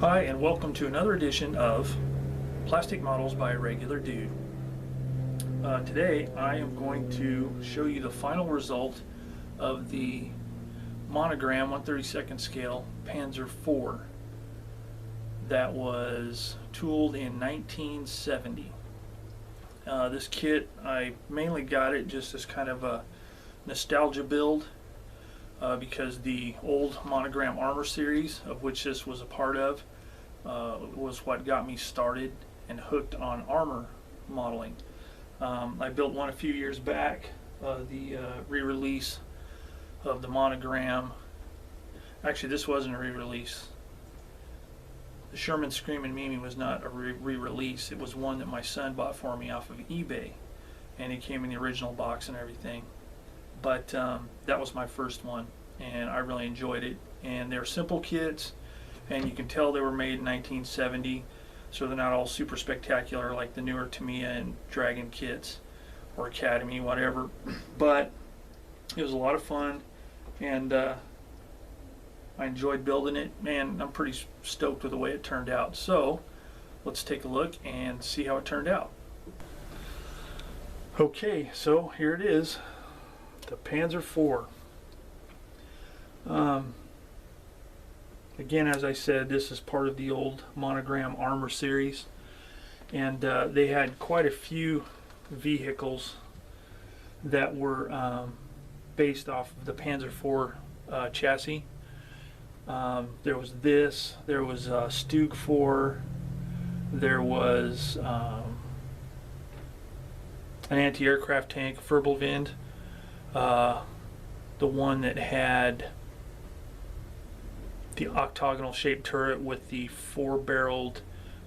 Hi, and welcome to another edition of Plastic Models by a Regular Dude. Today I am going to show you the final result of the Monogram 1/32 scale Panzer IV that was tooled in 1970. This kit, I mainly got it just as kind of a nostalgia build because the old Monogram Armor series, of which this was a part of, was what got me started and hooked on armor modeling. I built one a few years back, the re-release of the Monogram. Actually, this wasn't a re-release. The Sherman Screamin' Mimi was not a re-release. It was one that my son bought for me off of eBay, and it came in the original box and everything. But that was my first one, and I really enjoyed it. And they're simple kits, and you can tell they were made in 1970, so they're not all super spectacular like the newer Tamiya and Dragon kits or Academy, whatever. But it was a lot of fun, and I enjoyed building it, and I'm pretty stoked with the way it turned out. So let's take a look and see how it turned out. Okay, so here it is, the Panzer IV. Again, as I said, this is part of the old Monogram Armor series, and they had quite a few vehicles that were based off of the Panzer IV chassis. There was this, there was Stug 4, there was an anti-aircraft tank, Wind, the one that had the octagonal shaped turret with the 4-barreled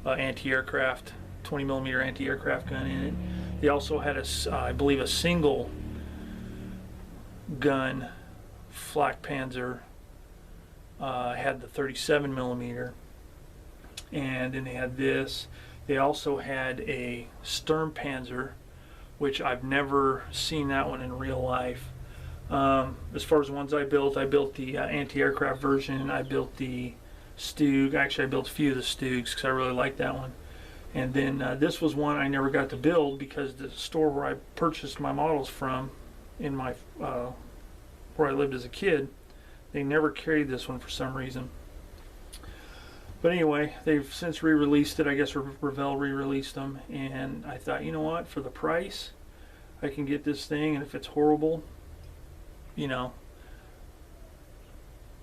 anti-aircraft, 20mm anti-aircraft gun in it. They also had I believe a single gun flak Panzer, had the 37mm, and then they had this. They also had a Sturm Panzer, which I've never seen that one in real life. As far as the ones I built the anti-aircraft version. I built the Stug. Actually, I built a few of the Stugs because I really liked that one. And then this was one I never got to build because the store where I purchased my models from, in my where I lived as a kid, they never carried this one for some reason. But anyway, they've since re-released it. I guess Revell re-released them, and I thought, you know what, for the price, I can get this thing, and if it's horrible, you know,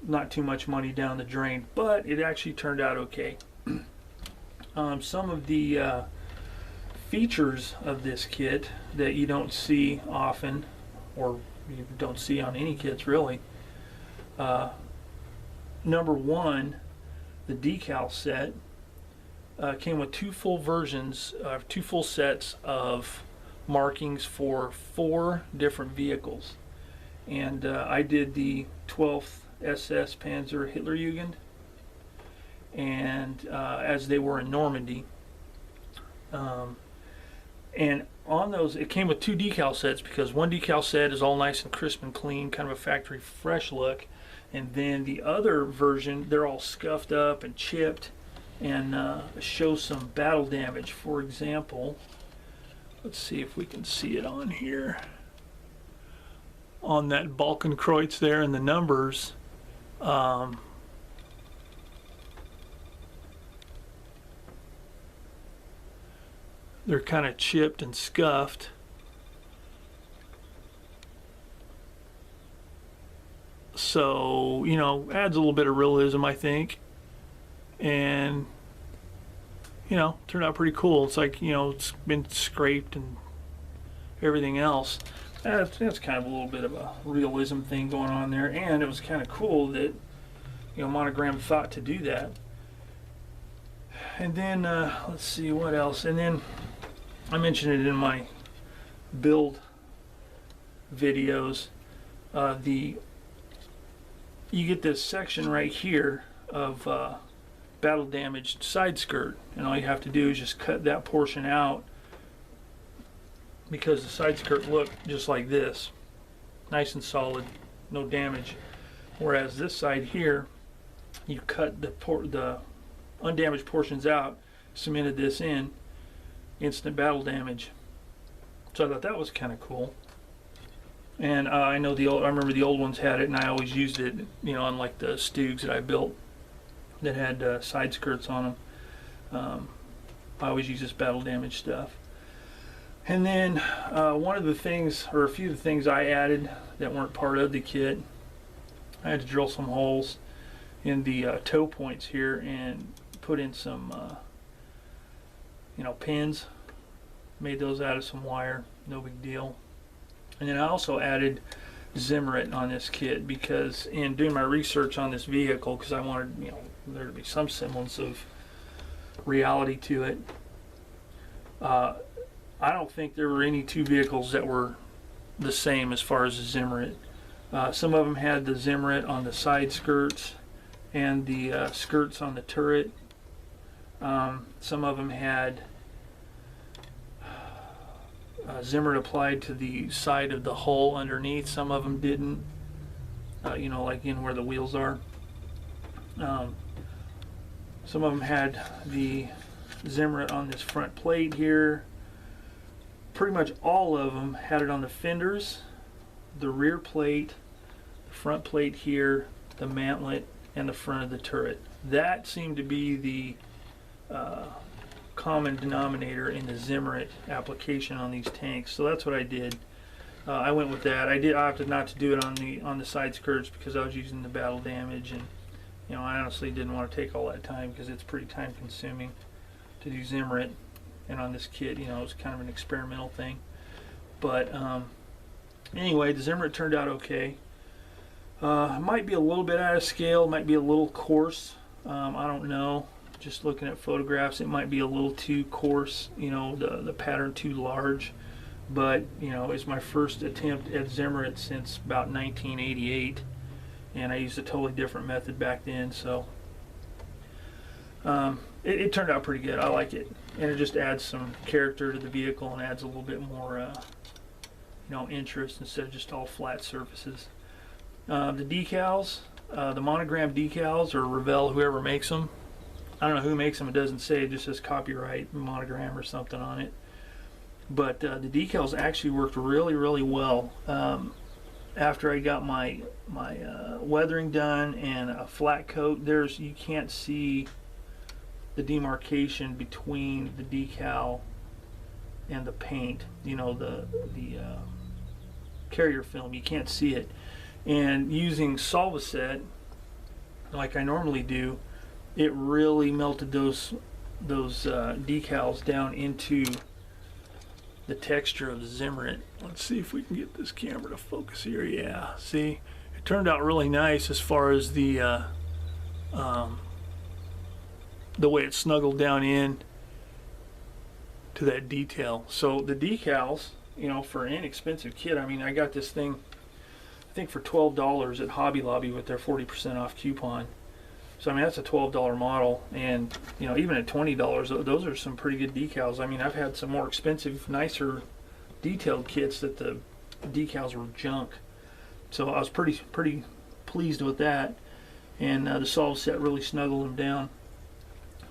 not too much money down the drain. But it actually turned out okay. Some of the features of this kit that you don't see often, or you don't see on any kits really. Number one, the decal set came with two full versions, two full sets of markings for 4 different vehicles. And I did the 12th SS Panzer Hitlerjugend, and as they were in Normandy. And on those, it came with 2 decal sets, because one decal set is all nice and crisp and clean, kind of a factory fresh look, and then the other version, they're all scuffed up and chipped and show some battle damage. For example, let's see if we can see it on here. On that Balkenkreuz there and the numbers, they're kind of chipped and scuffed. So, you know, adds a little bit of realism, I think. And, you know, turned out pretty cool. It's like, you know, it's been scraped and everything else. That's kind of a little bit of a realism thing going on there. And it was kind of cool that, you know, Monogram thought to do that. And then, let's see what else. And then I mentioned it in my build videos. You get this section right here of battle damaged side skirt, and all you have to do is just cut that portion out, because the side skirt looked just like this, nice and solid, no damage. Whereas this side here, you cut the undamaged portions out, cemented this in, instant battle damage. So I thought that was kind of cool. And I know I remember the old ones had it, and I always used it, you know, on like the Stugs that I built that had side skirts on them. I always use this battle damage stuff. And then one of the things, or a few of the things I added that weren't part of the kit, I had to drill some holes in the toe points here and put in some, you know, pins. Made those out of some wire, no big deal. And then I also added Zimmerit on this kit because in doing my research on this vehicle, because I wanted, you know, there to be some semblance of reality to it. I don't think there were any two vehicles that were the same as far as the Zimmerit. Some of them had the Zimmerit on the side skirts and the skirts on the turret. Some of them had Zimmerit applied to the side of the hull underneath. Some of them didn't, you know, like in where the wheels are. Some of them had the Zimmerit on this front plate here. Pretty much all of them had it on the fenders, the rear plate, the front plate here, the mantlet, and the front of the turret. That seemed to be the common denominator in the Zimmerit application on these tanks, so that's what I did. I went with that. I opted not to do it on the side skirts because I was using the battle damage, and you know, I honestly didn't want to take all that time because it's pretty time consuming to do Zimmerit. And on this kit, you know, it was kind of an experimental thing. But anyway, the Zimmerit turned out okay. Might be a little bit out of scale, might be a little coarse. I don't know. Just looking at photographs, it might be a little too coarse, you know, the pattern too large. But, you know, it's my first attempt at Zimmerit since about 1988. And I used a totally different method back then, so it turned out pretty good. I like it. And it just adds some character to the vehicle and adds a little bit more, you know, interest instead of just all flat surfaces. The decals, the Monogram decals, or Revell, whoever makes them. I don't know who makes them. It doesn't say. It just says copyright Monogram or something on it. But the decals actually worked really, really well. After I got my weathering done and a flat coat, you can't see the demarcation between the decal and the paint, you know, the carrier film. You can't see it. And using Solvaset, like I normally do, it really melted those decals down into the texture of the Zimmerit. Let's see if we can get this camera to focus here. Yeah, see, it turned out really nice as far as the way it snuggled down in to that detail. So the decals, you know, for an inexpensive kit, I mean, I got this thing, I think for $12 at Hobby Lobby with their 40% off coupon. So I mean, that's a $12 model, and you know, even at $20, those are some pretty good decals. I mean, I've had some more expensive, nicer, detailed kits that the decals were junk. So I was pretty pleased with that, and the Solvaset really snuggled them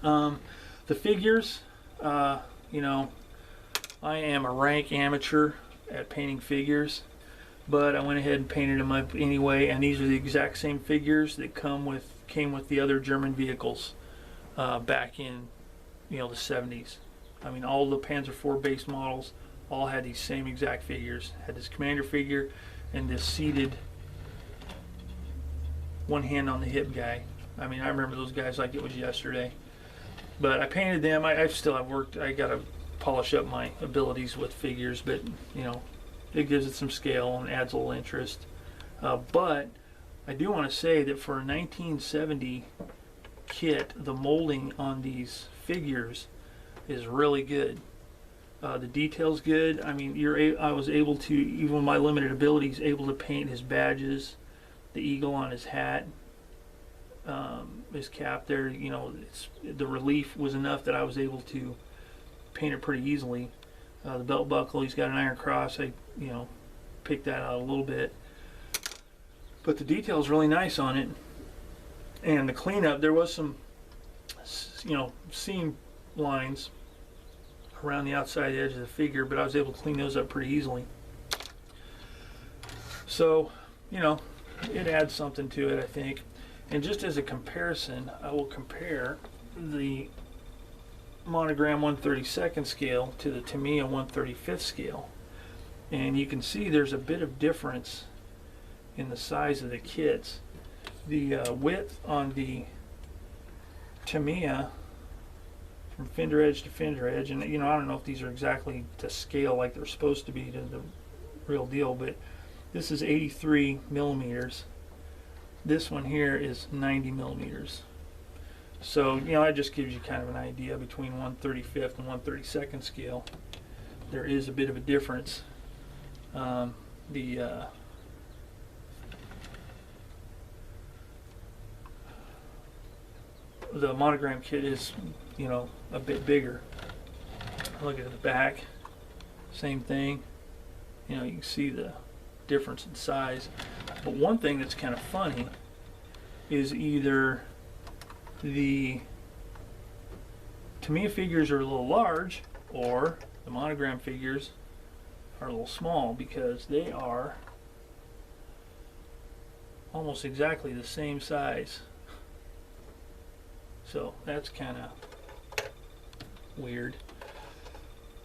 down. The figures, you know, I am a rank amateur at painting figures, but I went ahead and painted them up anyway, and these are the exact same figures that came with the other German vehicles back in, you know, the 70s. I mean, all the Panzer IV base models all had these same exact figures. Had this commander figure and this seated one hand on the hip guy. I mean, I remember those guys like it was yesterday. But I painted them. I still have worked. I got to polish up my abilities with figures, but you know, it gives it some scale and adds a little interest. But I do want to say that for a 1970 kit, the molding on these figures is really good. The detail's good. I mean, I was able to, even with my limited abilities, able to paint his badges, the eagle on his hat, his cap there. You know, the relief was enough that I was able to paint it pretty easily. The belt buckle, he's got an iron cross. I, you know, picked that out a little bit. But the detail's really nice on it. And the cleanup, there was some, seam lines around the outside edge of the figure, but I was able to clean those up pretty easily. So, it adds something to it, I think. And just as a comparison, I will compare the Monogram 1/32 scale to the Tamiya 1/35 scale. And you can see there's a bit of difference in the size of the kits. The width on the Tamiya from fender edge to fender edge, and I don't know if these are exactly to scale like they're supposed to be to the real deal, but this is 83 millimeters. This one here is 90 millimeters. So that just gives you kind of an idea between 1/35 and 1/32 scale. There is a bit of a difference. The Monogram kit is, a bit bigger. Look at the back, same thing. You can see the difference in size. But one thing that's kind of funny is either the Tamiya figures are a little large or the Monogram figures are a little small, because they are almost exactly the same size. So that's kind of weird.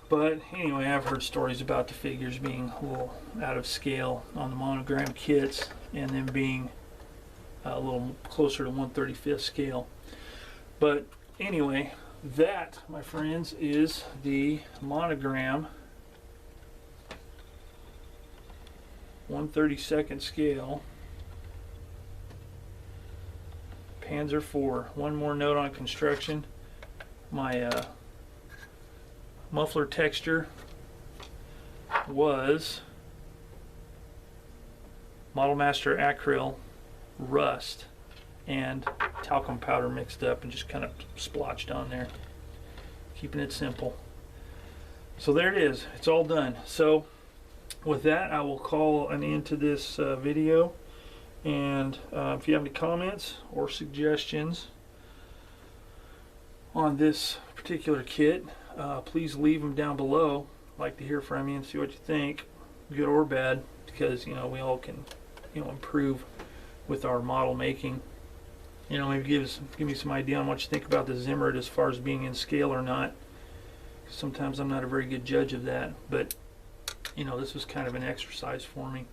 But anyway, I've heard stories about the figures being a little out of scale on the Monogram kits, and then being a little closer to 1/35 scale. But anyway, that, my friends, is the Monogram 1/32 scale Panzer IV. One more note on construction. My muffler texture was Model Master acryl, rust, and talcum powder mixed up and just kind of splotched on there, keeping it simple. So there it is, it's all done. So with that, I will call an end to this video. And if you have any comments or suggestions on this particular kit, please leave them down below. I'd like to hear from you and see what you think, good or bad, because we all can improve with our model making. Maybe give me some idea on what you think about the Zimmerit as far as being in scale or not. Sometimes I'm not a very good judge of that, but this was kind of an exercise for me.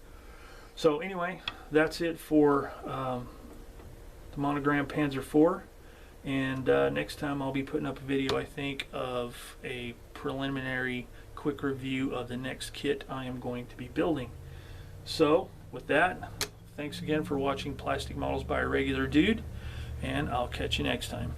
So anyway, that's it for the Monogram Panzer IV. And next time I'll be putting up a video, I think, of a preliminary quick review of the next kit I am going to be building. So with that, thanks again for watching Plastic Models by a Regular Dude, and I'll catch you next time.